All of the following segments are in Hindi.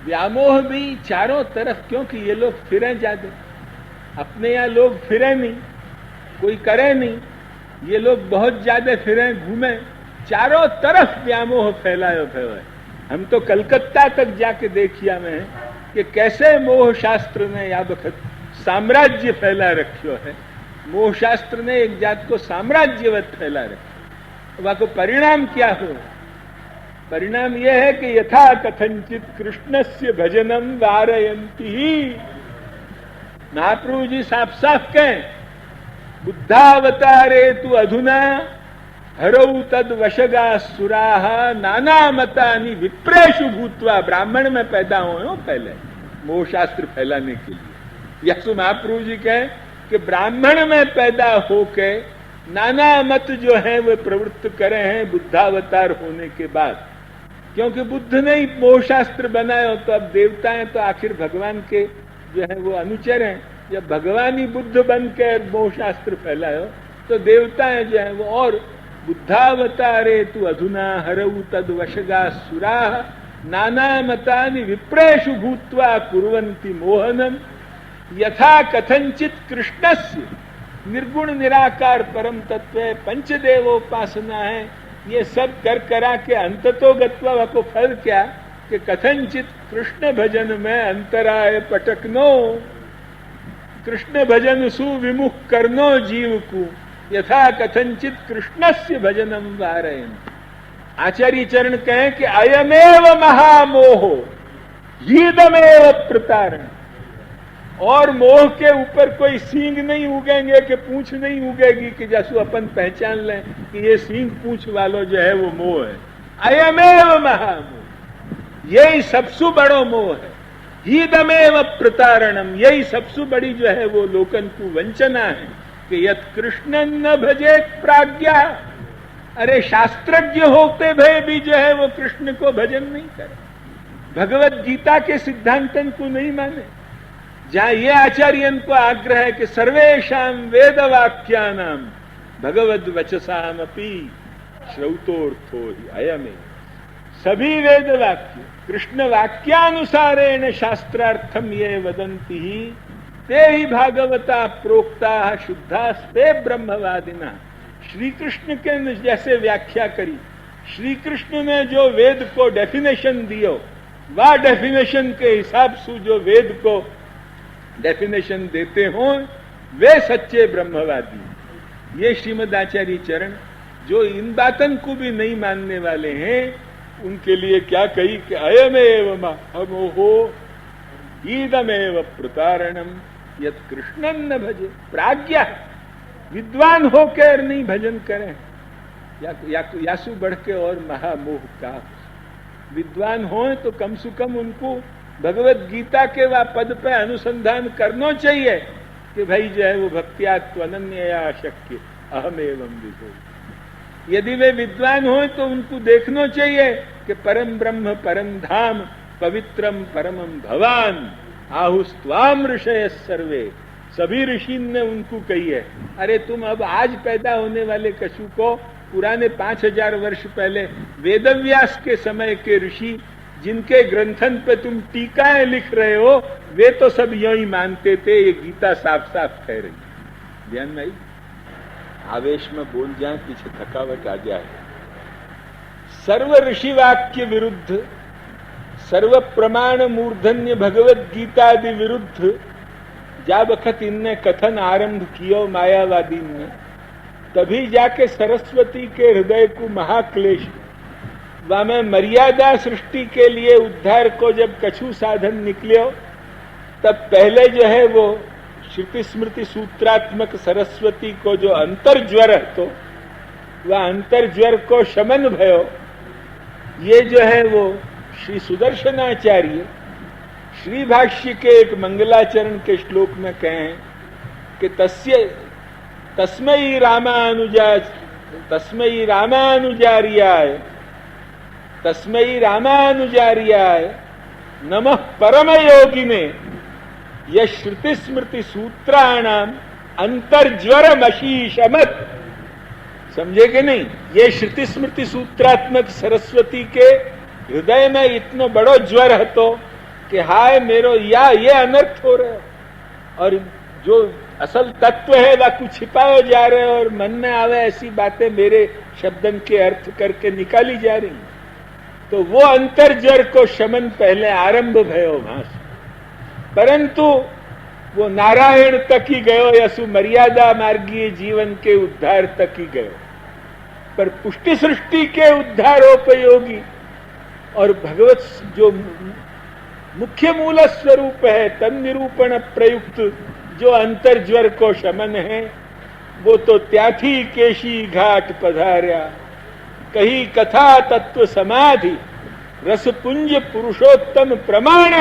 व्यामोह भी चारों तरफ, क्योंकि ये लोग फिरे ज्यादा, अपने यहाँ लोग फिरे नहीं, कोई करे नहीं, ये लोग बहुत ज्यादा फिरे घूमे, चारों तरफ व्यामोह फैलायो भयो है। हम तो कलकत्ता तक जाके देखिया में कि कैसे मोह शास्त्र ने या बखत साम्राज्य फैला रखियो है। मोह शास्त्र ने एक जात को साम्राज्यवत फैला रखा। वहां को परिणाम क्या हो? परिणाम यह है कि यथा कथंचित कृष्णस्य भजनम वारयंती ही। महाप्रभु जी साफ साफ कहें, बुद्धावतारे तु अधुना हरौ तद वशगा सुराह नाना मतानि विप्रेषु भूत्वा। ब्राह्मण में पैदा हो पहले मोह शास्त्र फैलाने के लिए। यह महाप्रभु जी कहें कि ब्राह्मण में पैदा होके नाना मत जो है वो प्रवृत्त करे हैं बुद्धावतार होने के बाद। क्योंकि बुद्ध ने ही मोह शास्त्र बनाया, तो अब देवता हैं तो आखिर भगवान के जो है वो अनुचर हैं। जब भगवान ही बुद्ध बन के मोह शास्त्र फैलायो तो देवता हैं जो है वो। और बुद्धावतारे तु अधुना हरौ तद वशगा सुराः नाना मतानि विप्रेषु भूत्वा कुर्वन्ति मोहनम। यथा कथंचित कृष्णस्य, निर्गुण निराकार परम तत्व है, पंचदेवोपासना है, ये सब कर करा के अंततो गत्वा को फल क्या कि कथंचित कृष्ण भजन में अंतराय पटकनो, कृष्ण भजन सुविमुख करनो जीव को। यथा कथंचित कृष्णस्य भजनम वारयन्। आचार्य चरण कहें कि अयमेव महामोहो हीदमेव प्रतारण। और मोह के ऊपर कोई सींग नहीं उगेंगे कि पूंछ नहीं उगेगी कि जैसो अपन पहचान लें कि ये सींग पूंछ वालों जो है वो मोह है। अयमेव महामोह, यही सबसे बड़ो मोह है। हीदमेव प्रतारणम, यही सबसे बड़ी जो है वो लोकन को वंचना है कि यत कृष्ण न भजे प्राज्ञा। अरे शास्त्रज्ञ होते भय भी जो है वो कृष्ण को भजन नहीं करे, भगवत गीता के सिद्धांतन को नहीं माने। जहां ये आचार्यन को आग्रह है कि सर्वेषाम वेद वाक्यानाम भगवद वचसाम अपि श्रौतोर्थो ही अयमे। सभी वेद वाक्य कृष्ण वाक्यानुसारेण शास्त्रार्थम ये वदंती ही ते ही भागवता प्रोक्ता शुद्धास्ते ब्रह्मवादिना। श्री कृष्ण के जैसे व्याख्या करी, श्री कृष्ण ने जो वेद को डेफिनेशन दियो, वह डेफिनेशन के हिसाब से जो वेद को डेफिनेशन देते हो वे सच्चे ब्रह्मवादी। ये श्रीमद आचार्य चरण जो इन बातन को भी नहीं मानने वाले हैं उनके लिए क्या कही कि अयमेव महामोहो ईदमेव प्रतारणम यत कृष्णन न भजे। प्राज्ञा, विद्वान होकर नहीं भजन करें, यासु बढ़ के और महामोह का। विद्वान हो तो कम से कम उनको भगवत गीता के वा पद पे अनुसंधान करना चाहिए कि भाई जो है वो भक्त्यात्व अनन्यया शक्य अहम एवं विभो। यदि वे विद्वान हो तो उनको देखना चाहिए कि परम ब्रह्म परम धाम पवित्रम परमम भवान आहुस्त्वाम ऋषय सर्वे। सभी ऋषि ने उनको कही है, अरे तुम अब आज पैदा होने वाले कछु को पुराने 5000 वर्ष पहले वेदव्यास के समय के ऋषि जिनके ग्रंथन पे तुम टीकाएं लिख रहे हो वे तो सब यूं ही मानते थे। ये गीता साफ साफ कह रही। ध्यान में आवेश में बोल जाए, पीछे थकावट आ जाए। सर्व ऋषि वाक्य विरुद्ध, सर्व प्रमाण मूर्धन्य भगवत गीतादि विरुद्ध जा बखत इनने कथन आरंभ किया मायावादी ने, तभी जाके सरस्वती के हृदय को महाक्लेश वा में मर्यादा सृष्टि के लिए उद्धार को जब कछु साधन निकलियो, तब पहले जो है वो श्रुति स्मृति सूत्रात्मक सरस्वती को जो अंतर्ज्वर है तो वह अंतर्ज्वर को शमन भयो। ये जो है वो श्री सुदर्शनाचार्य श्री भाष्य के एक मंगलाचरण के श्लोक में कहें कि तस्मै रामानुजार्याय नमः परम योगिने यह श्रुति स्मृति सूत्राणाम अंतर्ज्वरमशीषमत। समझे कि नहीं? ये श्रुति स्मृति सूत्रात्मक सरस्वती के हृदय में इतना बड़ो ज्वर है तो कि हाय मेरो या ये अनर्थ हो रहा है, और जो असल तत्व है वह कुछ छिपाए जा रहे हैं, और मन में आवे ऐसी बातें मेरे शब्दन के अर्थ करके निकाली जा रही हैं। तो वो अंतर्जर को शमन पहले आरंभ भयो भास, परंतु वो नारायण तक ही गयो, यसु मर्यादा मार्गीय जीवन के उद्धार तक ही गयो। पर पुष्टि सृष्टि के उद्धारोपयोगी और भगवत जो मुख्य मूल स्वरूप है तन निरूपण प्रयुक्त जो अंतर्ज्वर को शमन है, वो तो त्याथी केशी घाट पधार्या, कही कथा तत्व समाधि रसपुंज पुरुषोत्तम प्रमाण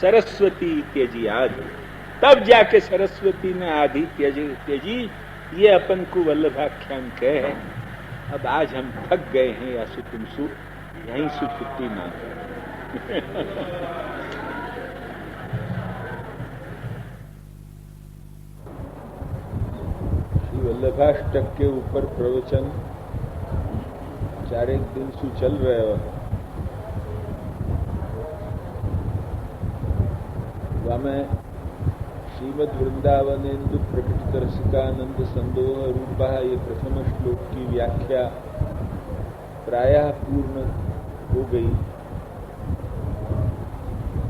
सरस्वती त्यजी आदि। तब जाके सरस्वती ने आदि त्यजी, ये अपन को वल्लभाख्यान कहे है। अब आज हम थक गए हैं, या तुमसु यहीं से छुट्टी मांगे। श्री वल्लभाष्टक के ऊपर प्रवचन 4 दिन से चल रहे हो। में श्रीमद वृंदावनेन्दु प्रकटित रसिकानंद संदोह रूपा, ये प्रथम श्लोक की व्याख्या प्रायः पूर्ण हो गई,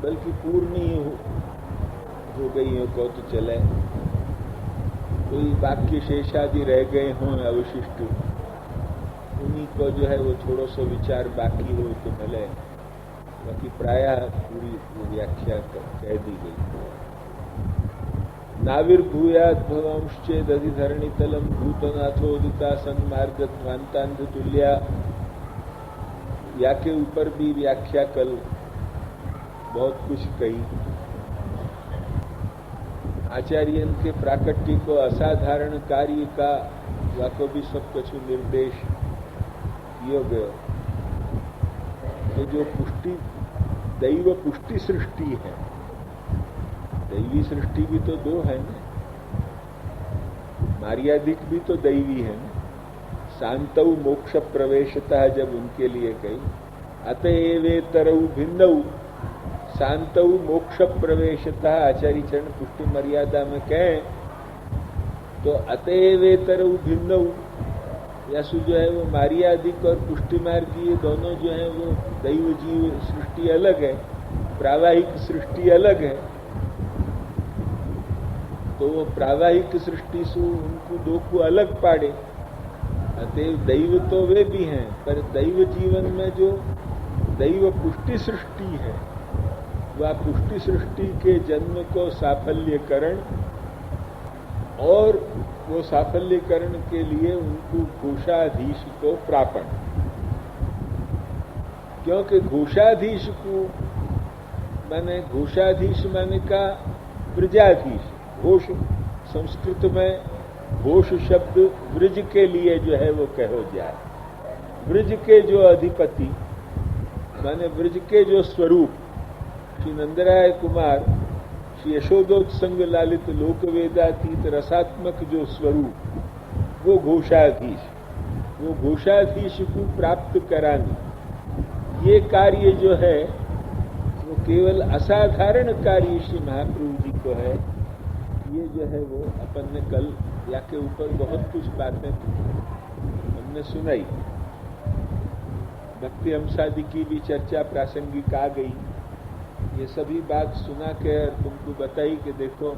बल्कि पूर्ण ही हो गई हो को तो चले। कोई वाक्य शेषादि रह गए हों अवशिष्ट, उन्हीं को जो है वो थोड़ा सा विचार बाकी हो तो भले, बाकी प्रायः पूरी व्याख्या कह दी गई। नाविर्भूयाद भवांश्चेदधिधरणितलम भूतनाथोदिता सन्मार्गध्वांतांध तुल्या, या के ऊपर भी व्याख्या कल बहुत कुछ कही। आचार्यन के प्राकट्य को असाधारण कार्य का वाको भी सब कुछ निर्देश किया गया। तो जो पुष्टि दैव पुष्टि सृष्टि है, दैवी सृष्टि भी तो 2 है ना, मार्यादिक भी तो दैवी है ना। शांतौ मोक्ष प्रवेशता जब उनके लिए कही, अतएवेतरौ भिन्नौ शांतौ मोक्ष प्रवेशता, आचार्य चरण पुष्टि मर्यादा में कहें तो अतएवेतरौ भिन्नौ, यासु जो है वो मार्यादिक और पुष्टि मार्गी, ये दोनों जो है वो दैव जीव सृष्टि अलग है, प्रावाहिक सृष्टि अलग है। तो वो प्रावाहिक सृष्टि से उनको 2 को अलग पाड़े। अतएव दैव तो वे भी हैं, पर दैव जीवन में जो दैव पुष्टि सृष्टि है, वह पुष्टि सृष्टि के जन्म को साफल्यकरण, और वो साफल्यकरण के लिए उनको घोषाधीश को प्रापण। क्योंकि घोषाधीश को माने, घोषाधीश माने का ब्रजाधीश, घोष संस्कृत में घोष शब्द ब्रज के लिए जो है वो कहो जाए। ब्रज के जो अधिपति माने ब्रज के जो स्वरूप, श्री नंदराय कुमार श्री यशोदोत्संग लालित लोक वेदातीत रसात्मक जो स्वरूप, वो घोषाधीश, वो घोषाधीश को प्राप्त कराने, ये कार्य जो है वो केवल असाधारण कार्य श्री महाप्रभु जी को है। ये जो है वो अपन ने कल या के ऊपर बहुत कुछ बातें हमने सुनाई। भक्ति हमसादि की भी चर्चा प्रासंगिक आ गई। ये सभी बात सुना के तुमको बताई कि देखो,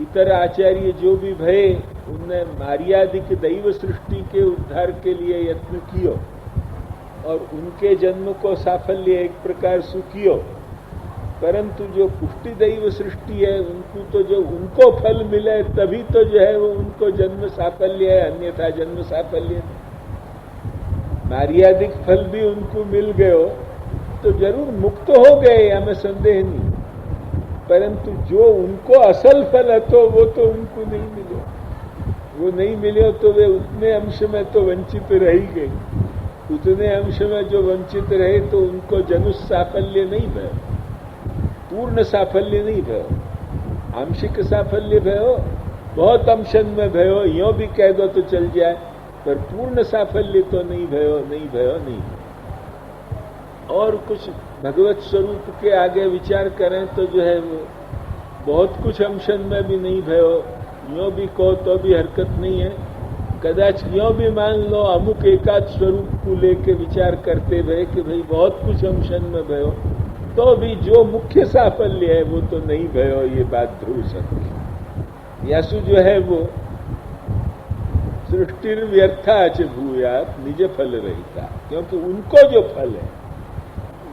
इतर आचार्य जो भी भये उनने मार्यादिक दैव सृष्टि के उद्धार के लिए यत्न कियो, और उनके जन्म को साफल्य एक प्रकार सुखियो। परंतु जो पुष्टि दैव सृष्टि है, उनको तो जो उनको फल मिले तभी तो जो है वो उनको जन्म साफल्य है, अन्यथा जन्म साफल्य। मार्यादिक फल भी उनको मिल गयो तो जरूर मुक्त हो गए, हमें संदेह नहीं, परंतु जो उनको असल फल है तो वो तो उनको नहीं मिले। वो नहीं मिले तो वे उतने अंश में तो वंचित रह ही गए। उतने अंश में जो वंचित रहे तो उनको जनुष साफल्य नहीं भय, पूर्ण साफल्य नहीं भयो, आंशिक साफल्य भयो, बहुत अंशन में भयो, यो भी कह दो तो चल जाए, पर पूर्ण साफल्य तो नहीं भयो, नहीं भयो, नहीं। और कुछ भगवत स्वरूप के आगे विचार करें तो जो है वो बहुत कुछ अंशन में भी नहीं भयो, यो भी कहो तो भी हरकत नहीं है। कदाच यो भी मान लो अमुक एकाद स्वरूप को लेके विचार करते भय कि भाई बहुत कुछ अंशन में भयो, तो भी जो मुख्य साफल्य है वो तो नहीं भयो, ये बात ध्रुव सत्य। यासु जो है वो सृष्टि व्यर्था च भूयात निज फल रहिता, क्योंकि उनको जो फल है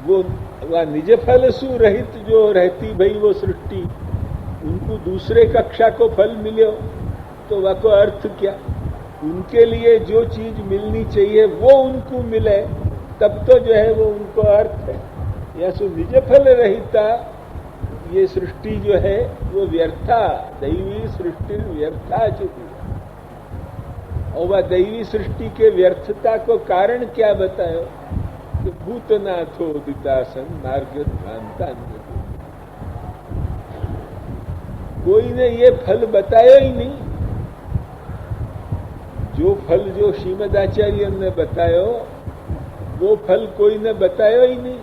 वो वह निज फल सु रहित जो रहती भाई वो सृष्टि, उनको दूसरे कक्षा को फल मिले तो वह को अर्थ क्या? उनके लिए जो चीज मिलनी चाहिए वो उनको मिले तब तो जो है वो उनको अर्थ है। या सो निज फल रहिता ये सृष्टि जो है वो व्यर्था, दैवी सृष्टि व्यर्था चुकी। और वह दैवी सृष्टि के व्यर्थता को कारण क्या बतायो कि भूतनाथोदितासन मार्ग भ्रांता, कोई ने ये फल बताया ही नहीं। जो फल जो श्रीमदाचार्य ने बतायो वो फल कोई ने बताया ही नहीं।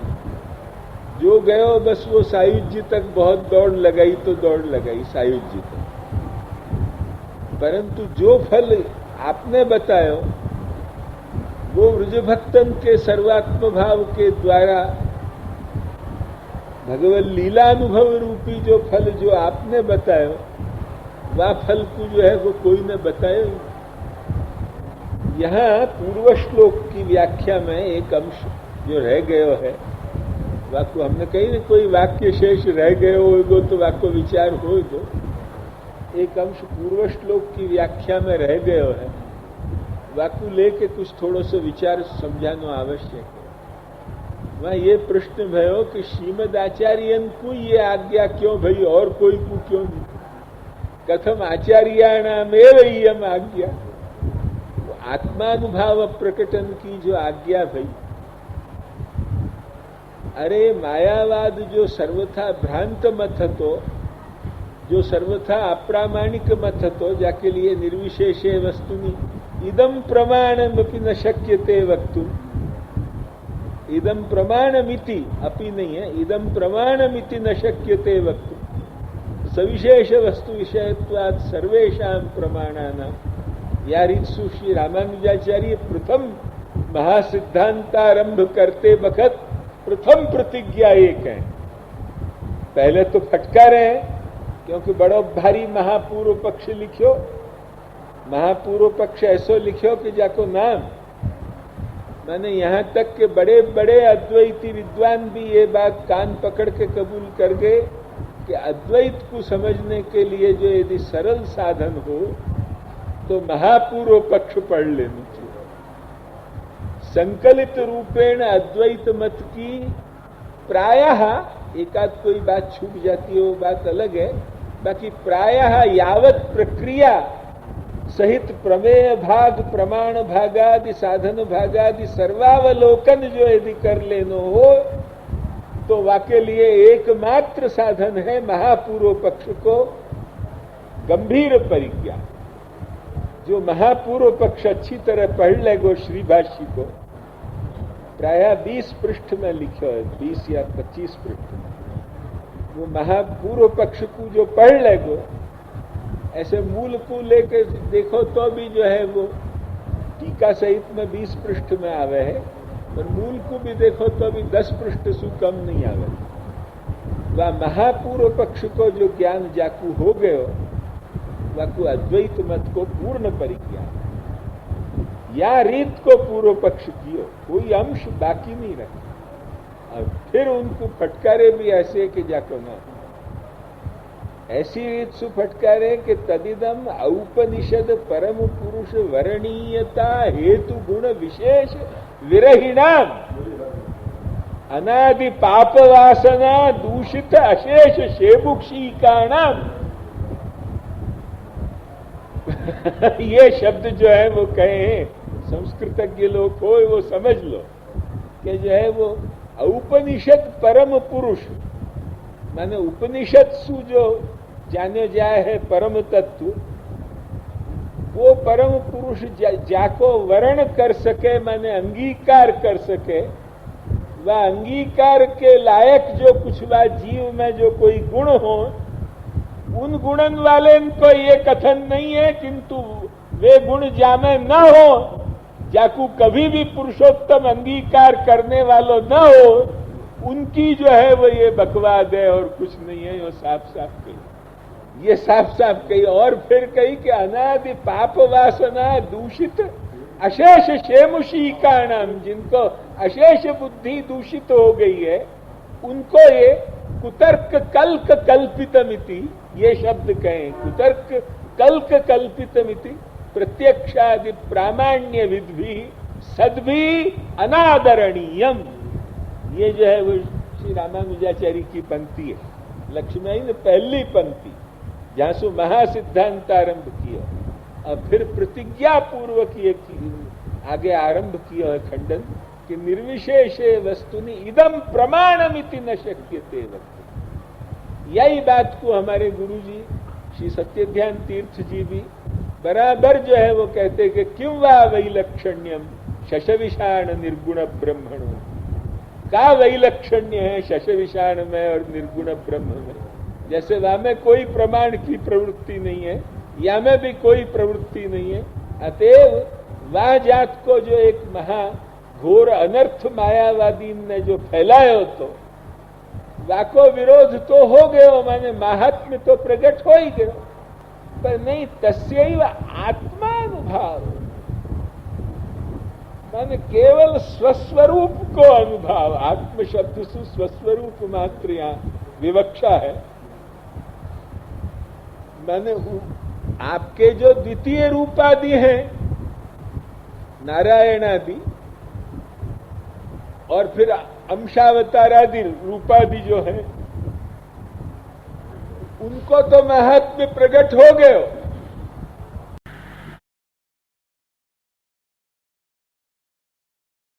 जो गयो बस वो सायुज्य तक बहुत दौड़ लगाई तो दौड़ लगाई सायुज्य तक, परंतु जो फल आपने बतायो वो ब्रजभक्तन के सर्वात्म भाव के द्वारा भगवत लीलानुभव रूपी जो फल जो आपने बतायो वह फल को जो है वो कोई ने बताया। यहाँ पूर्व श्लोक की व्याख्या में एक अंश जो रह गयो है, वह को हमने कहीं न कोई वाक्य शेष रह गयो होगो तो वह को विचार होगो। एक अंश पूर्व श्लोक की व्याख्या में रह गयो है, वह को लेके कुछ थोड़ो सो विचार समझाना आवश्यक है। वह ये प्रश्न भयो कि श्रीमद आचार्यन को ये आज्ञा क्यों भई और कोई को क्यों नहीं? कथम आचार्याणामेव इयम आज्ञा, आत्मानुभाव प्रकटन की जो आज्ञा भई। अरे मायावाद जो सर्वथा भ्रांत मत हतो, जो सर्वथा अप्रामाणिक मत हतो, जाके लिए निर्विशेषे वस्तुनि इदम प्रमाणमपि न शक्यते वक्तुम, इदम प्रमाणमिति अपि नहीं है, इदम प्रमाणमिति न शक्यते वक्तुम सविशेष वस्तु विषयत्वात् सर्वेषां प्रमाणानां। या रीतसु श्री रामानुजाचार्य प्रथम महासिद्धांतारंभ करते वक्त प्रथम प्रतिज्ञा एक है। पहले तो फटकारे हैं क्योंकि बड़ो भारी महापूर्व पक्ष लिखियो, महापूर्व पक्ष ऐसो लिखियो कि जाको नाम मैंने यहां तक के बड़े बड़े अद्वैती विद्वान भी ये बात कान पकड़ के कबूल कर गए कि अद्वैत को समझने के लिए जो यदि सरल साधन हो तो महापूर्व पक्ष पढ़ लेनी चाहिए। संकलित रूपेण अद्वैत मत की प्रायः एकाध कोई बात छूट जाती है वो बात अलग है, बाकी प्रायः यावत प्रक्रिया सहित प्रमेय भाग प्रमाण भागादि साधन भागादि सर्वावलोकन जो यदि कर लेनो हो तो वाके लिए एकमात्र साधन है महापूर्व पक्ष को गंभीर परिज्ञा। जो महापूर्व पक्ष अच्छी तरह पढ़ लेगो श्री भाष्य को, प्रायः 20 पृष्ठ में लिखो है, 20 या 25 पृष्ठ में, वो महापूर्व पक्ष को जो पढ़ लेगो, ऐसे मूल को लेके देखो तो भी जो है वो टीका सहित में 20 पृष्ठ में आवे है, और मूल को भी देखो तो भी 10 पृष्ठ से कम नहीं आवे। वह महापूर्व पक्ष को जो ज्ञान जाकू हो गयो वह को अद्वैत मत को पूर्ण परिज्ञा या रीत को पूर्व पक्ष कियो, कोई अंश बाकी नहीं रखा। और फिर उनको फटकारे भी ऐसे कि जाको ना, ऐसी रीत से फटकारे कि तदिदम औपनिषद परम पुरुष वर्णीयता हेतु गुण विशेष विरहिणाम अनादि पाप वासना दूषित अशेष शेबुक्षिकाणाम। ये शब्द जो है वो कहे संस्कृतज्ञ लोग हो वो समझ लो कि जो है वो औपनिषद परम पुरुष माने उपनिषद सु जो जाने जाए है परम तत्व, वो परम पुरुष जाको वर्ण कर सके माने अंगीकार कर सके, वह अंगीकार के लायक जो कुछ वह जीव में जो कोई गुण हो, उन गुणन वाले को ये कथन नहीं है, किंतु वे गुण जामे न हो, जाकू कभी भी पुरुषोत्तम अंगीकार करने वालों न हो, उनकी जो है वो ये बकवाद है और कुछ नहीं है। वो साफ साफ कही, ये साफ साफ कही। और फिर कही कि अनादि पाप वासना दूषित अशेष शेमुषी का नाम, जिनको अशेष बुद्धि दूषित हो गई है, उनको ये कुतर्क कल्क कल्पितमिति, ये शब्द कहें, कुतर्क कल्क कल्पितमिति प्रत्यक्षादि प्रामाण्य विद्भि सद्भि अनादरणीयम। ये जो है वो श्री रामानुजाचार्य की पंक्ति है, लक्ष्मी ने पहली पंक्ति, जहां से महासिद्धांत आरंभ किया और फिर प्रतिज्ञा पूर्वक ये आगे आरंभ किया है खंडन कि निर्विशेषे वस्तुनि इदम प्रमाणमिति न शक्यते वक्तुम्। यही बात को हमारे गुरु जी श्री सत्यध्यान तीर्थ जी भी बराबर जो है वो कहते कि क्यों वा वैलक्षण्यम शशविषाण निर्गुण ब्रह्मणो, का वैलक्षण्य है शशविषाण में और निर्गुण ब्रह्म में। जैसे वहां में कोई प्रमाण की प्रवृत्ति नहीं है, या में भी कोई प्रवृत्ति नहीं है, अतएव वह जात को जो एक महा घोर अनर्थ मायावादी ने जो फैलायो, तो वाको विरोध तो हो गयो, माने महात्म्य तो प्रकट हो ही गयो, पर नहीं तस्यैव आत्मानुभाव, माने केवल स्वस्वरूप को अनुभाव। आत्म शब्द से स्वस्वरूप मात्र यहाँ विवक्षा है, माने आपके जो द्वितीय रूपादि हैं, नारायणादि और फिर अंशावतारादि रूपादि जो है, उनको तो महात्म्य प्रकट हो गए,